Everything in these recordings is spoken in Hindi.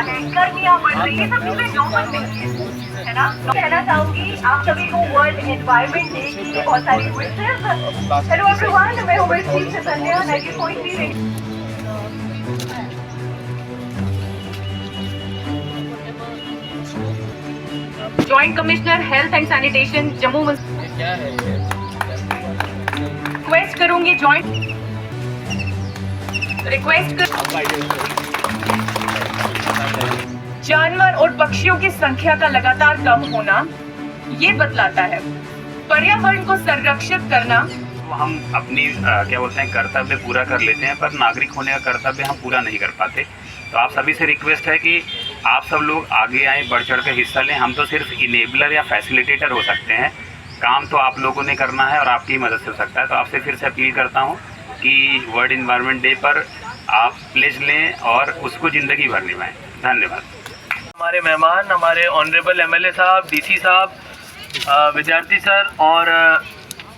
है, गर्मियाँ बढ़ रही है, सब चीजें नॉर्मल नहीं है ना। तो कहना चाहूंगी आप सभी को वर्ल्ड एनवायरनमेंट डे की बहुत सारी विशेष। हेलो एवरीवन, मैं हूँ मृत्यु चैतन्य 90.3 joint commissioner health and sanitation Jammu. Request करूंगी जानवर और पक्षियों की संख्या का लगातार कम होना ये बतलाता है पर्यावरण को संरक्षित करना। हम अपनी क्या बोलते हैं कर्तव्य पूरा कर लेते हैं, पर नागरिक होने का कर्तव्य हम पूरा नहीं कर पाते। तो आप सभी से रिक्वेस्ट है कि आप सब लोग आगे आए, बढ़ चढ़ कर हिस्सा लें। हम तो सिर्फ इनेबलर या फैसिलिटेटर हो सकते हैं, काम तो आप लोगों ने करना है और आपकी मदद से हो सकता है। तो आपसे फिर से अपील करता हूँ कि वर्ल्ड एनवायरनमेंट डे पर आप प्लेज लें और उसको ज़िंदगी भर निभाएं। धन्यवाद। हमारे मेहमान, हमारे ऑनरेबल एमएलए साहब, डीसी साहब, विद्यार्थी सर और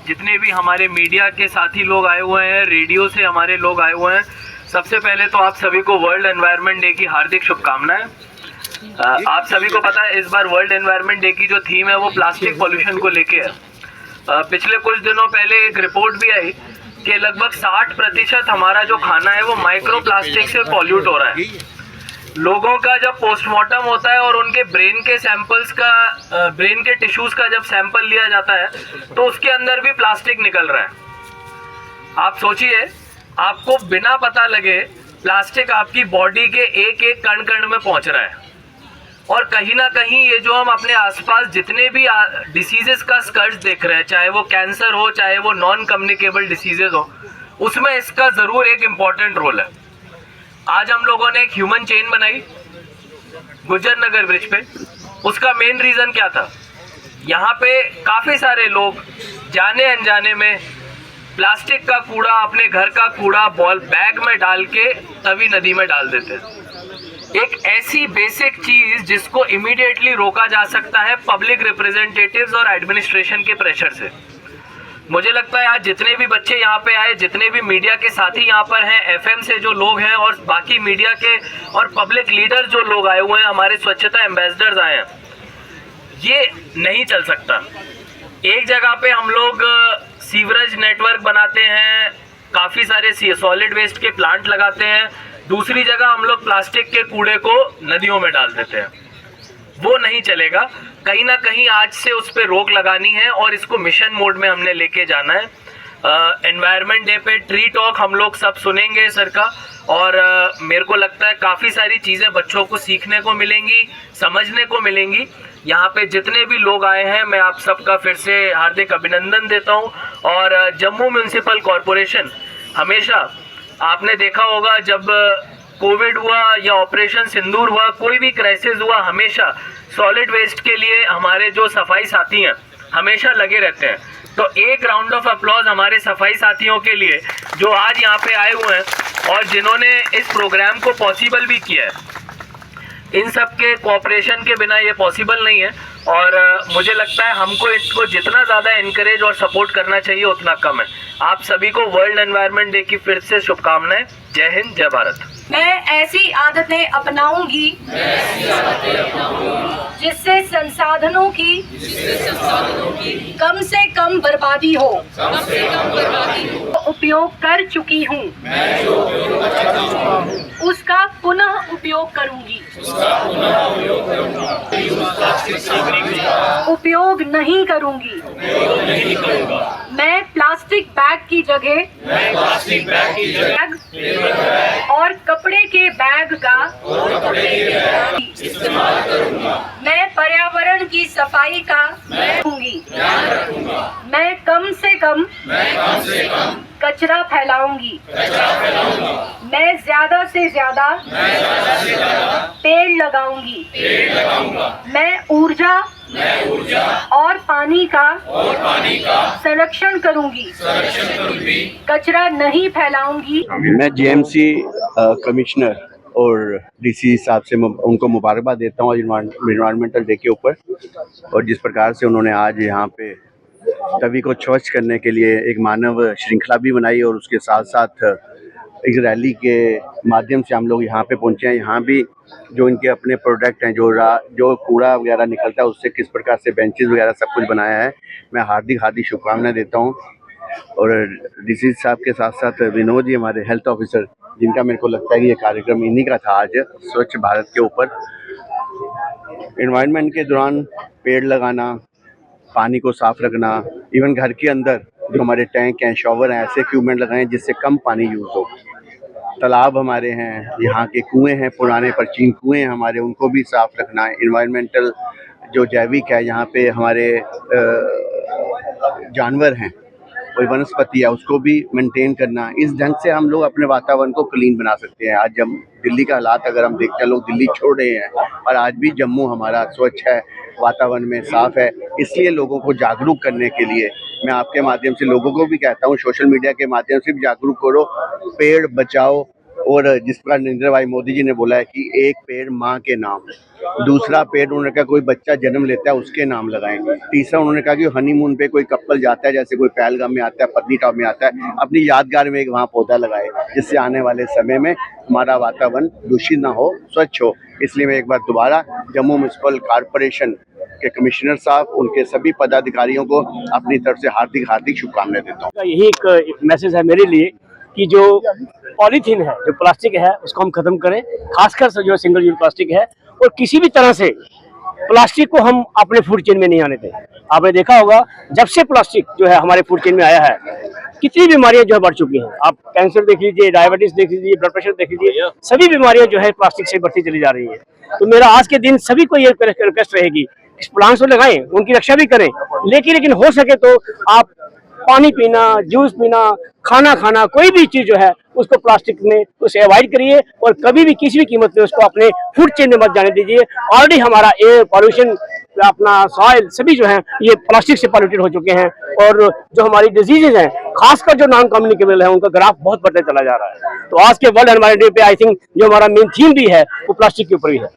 जितने भी हमारे मीडिया के साथी लोग आए हुए हैं, रेडियो से हमारे लोग आए हुए हैं, सबसे पहले तो आप सभी को वर्ल्ड एनवायरनमेंट डे की हार्दिक शुभकामनाएं। आप सभी को पता है इस बार वर्ल्ड एनवायरनमेंट डे की जो थीम है वो प्लास्टिक पॉल्यूशन को लेके है। पिछले कुछ दिनों पहले एक रिपोर्ट भी आई कि लगभग 60% हमारा जो खाना है वो माइक्रो प्लास्टिक से पॉल्यूट हो रहा है। लोगों का जब पोस्टमार्टम होता है और उनके ब्रेन के सैंपल्स का ब्रेन के टिश्यूज का जब सैंपल लिया जाता है तो उसके अंदर भी प्लास्टिक निकल रहा है। आप सोचिए, आपको बिना पता लगे प्लास्टिक आपकी बॉडी के एक एक कण कण में पहुंच रहा है। और कहीं ना कहीं ये जो हम अपने आसपास जितने भी डिसीजेस का स्कर्ज देख रहे हैं, चाहे वो कैंसर हो, चाहे वो नॉन कम्युनिकेबल डिसीजेज हो, उसमें इसका ज़रूर एक इम्पॉर्टेंट रोल है। आज हम लोगों ने एक ह्यूमन चेन बनाई गुज्जर नगर ब्रिज पे। उसका मेन रीज़न क्या था? यहाँ पे काफ़ी सारे लोग जाने अनजाने में प्लास्टिक का कूड़ा, अपने घर का कूड़ा बॉल बैग में डाल के तवी नदी में डाल देते। एक ऐसी बेसिक चीज़ जिसको इमीडिएटली रोका जा सकता है पब्लिक रिप्रेजेंटेटिव्स और एडमिनिस्ट्रेशन के प्रेशर से। मुझे लगता है आज जितने भी बच्चे यहाँ पे आए, जितने भी मीडिया के साथी यहाँ पर हैं, एफएम से जो लोग हैं और बाकी मीडिया के और पब्लिक लीडर जो लोग आए हुए हैं, हमारे स्वच्छता एम्बेसडर्स आए हैं, ये नहीं चल सकता। एक जगह पे हम लोग सीवरेज नेटवर्क बनाते हैं, काफ़ी सारे सॉलिड वेस्ट के प्लांट लगाते हैं, दूसरी जगह हम लोग प्लास्टिक के कूड़े को नदियों में डाल देते हैं। वो नहीं चलेगा। कहीं ना कहीं आज से उस पर रोक लगानी है और इसको मिशन मोड में हमने लेके जाना है। एनवायरनमेंट डे पे ट्री टॉक हम लोग सब सुनेंगे सर का, और मेरे को लगता है काफ़ी सारी चीज़ें बच्चों को सीखने को मिलेंगी, समझने को मिलेंगी। यहाँ पे जितने भी लोग आए हैं मैं आप सबका फिर से हार्दिक अभिनंदन देता हूँ। और जम्मू म्यूनसिपल कॉरपोरेशन हमेशा, आपने देखा होगा जब कोविड हुआ या ऑपरेशन सिंदूर हुआ, कोई भी क्राइसिस हुआ, हमेशा सॉलिड वेस्ट के लिए हमारे जो सफाई साथी हैं हमेशा लगे रहते हैं। तो एक राउंड ऑफ अप्लॉज हमारे सफाई साथियों के लिए जो आज यहाँ पे आए हुए हैं और जिन्होंने इस प्रोग्राम को पॉसिबल भी किया है। इन सब के कोऑपरेशन के बिना ये पॉसिबल नहीं है और मुझे लगता है हमको इसको जितना ज़्यादा इनकरेज और सपोर्ट करना चाहिए उतना कम है। आप सभी को वर्ल्ड एनवायरनमेंट डे की फिर से शुभकामनाएं। जय हिंद, जय भारत। मैं ऐसी आदतें अपनाऊंगी जिससे संसाधनों की कम से कम बर्बादी हो। उपयोग कर चुकी हूँ, उसका पुनः उपयोग करूंगी। उपयोग नहीं करूंगी। मैं प्लास्टिक बैग की जगह और कपड़े के बैग का इस्तेमाल करूंगा। मैं पर्यावरण की सफाई का रखूंगी। मैं कम से कम कचरा फैलाऊंगी। मैं ज्यादा से ज्यादा पेड़ लगाऊंगी। मैं ऊर्जा और पानी का संरक्षण करूंगी। कचरा नहीं फैलाऊंगी। मैं जेएमसी कमिश्नर और डीसी साहब से उनको मुबारकबाद देता हूँ एनवायरमेंटल डे के ऊपर, और जिस प्रकार से उन्होंने आज यहाँ पे तवी को स्वच्छ करने के लिए एक मानव श्रृंखला भी बनाई और उसके साथ साथ इस रैली के माध्यम से हम लोग यहाँ पे पहुँचे हैं। यहाँ भी जो इनके अपने प्रोडक्ट हैं, जो कूड़ा वगैरह निकलता है उससे किस प्रकार से बेंचेस वगैरह सब कुछ बनाया है, मैं हार्दिक शुभकामनाएं देता हूँ। और डीसी साहब के साथ साथ विनोद जी हमारे हेल्थ ऑफिसर, जिनका मेरे को लगता है कि ये कार्यक्रम इन्हीं का था आज स्वच्छ भारत के ऊपर। एनवायरनमेंट के दौरान पेड़ लगाना, पानी को साफ रखना, इवन घर के अंदर जो हमारे टैंक हैं, शॉवर हैं, ऐसे इक्विपमेंट लगाएं जिससे कम पानी यूज़ हो। तालाब हमारे हैं, यहाँ के कुएं हैं, पुराने प्राचीन कुएं हैं हमारे, उनको भी साफ रखना है। इन्वायरमेंटल जो जैविक है, यहाँ पे हमारे जानवर हैं, कोई वनस्पति है, उसको भी मेंटेन करना। इस ढंग से हम लोग अपने वातावरण को क्लीन बना सकते हैं। आज जब दिल्ली का हालात अगर हम देखते हैं, लोग दिल्ली छोड़ रहे हैं, और आज भी जम्मू हमारा स्वच्छ है, वातावरण में साफ है। इसलिए लोगों को जागरूक करने के लिए मैं आपके माध्यम से लोगों को भी कहता हूँ, सोशल मीडिया के माध्यम से भी जागरूक करो, पेड़ बचाओ। और जिस प्रकार नरेंद्र भाई मोदी जी ने बोला है कि एक पेड़ माँ के नाम, दूसरा पेड़ उन्होंने कहा कोई बच्चा जन्म लेता है उसके नाम लगाएं, तीसरा उन्होंने कहा कि हनीमून पे कोई कपल जाता है, जैसे कोई पहलगाम में आता है, पत्नीटॉप में आता है, अपनी यादगार में एक वहाँ पौधा लगाए, जिससे आने वाले समय में हमारा वातावरण दूषित ना हो, स्वच्छ हो। इसलिए मैं एक बार दोबारा जम्मू म्यूनसिपल कॉरपोरेशन के कमिश्नर साहब, उनके सभी पदाधिकारियों को अपनी तरफ से हार्दिक शुभकामनाएं देता हूँ। यही एक मैसेज है मेरे लिए कि जो पॉलीथीन है, जो प्लास्टिक है, उसको हम खत्म करें, खासकर से जो सिंगल यूज प्लास्टिक है, और किसी भी तरह से प्लास्टिक को हम अपने फूड चेन में नहीं आने दें। आपने देखा होगा जब से प्लास्टिक जो है हमारे फूड चेन में आया है, कितनी बीमारियां जो है बढ़ चुकी हैं। आप कैंसर देख लीजिए, डायबिटीज देख लीजिए, ब्लड प्रेशर देख लीजिए, सभी बीमारियां जो है प्लास्टिक से बढ़ती चली जा रही है। तो मेरा आज के दिन सभी को ये रिक्वेस्ट रहेगी, प्लांट्स तो लगाएं, उनकी रक्षा भी करें, लेकिन हो सके तो आप पानी पीना, जूस पीना, खाना खाना, कोई भी चीज जो है उसको प्लास्टिक में उसे अवॉइड करिए, और कभी भी किसी भी कीमत में उसको अपने फूड चेन में मत जाने दीजिए। ऑलरेडी हमारा एयर पॉल्यूशन, अपना सॉइल, सभी जो है ये प्लास्टिक से पॉल्यूटेड हो चुके हैं, और जो हमारी डिजीजेज हैं, खासकर जो नॉन कम्युनिकेबल है, उनका ग्राफ बहुत बढ़ते चला जा रहा है। तो आज के वर्ल्ड एनवायरनमेंट डे पे आई थिंक जो हमारा मेन थीम भी है वो प्लास्टिक के ऊपर ही है।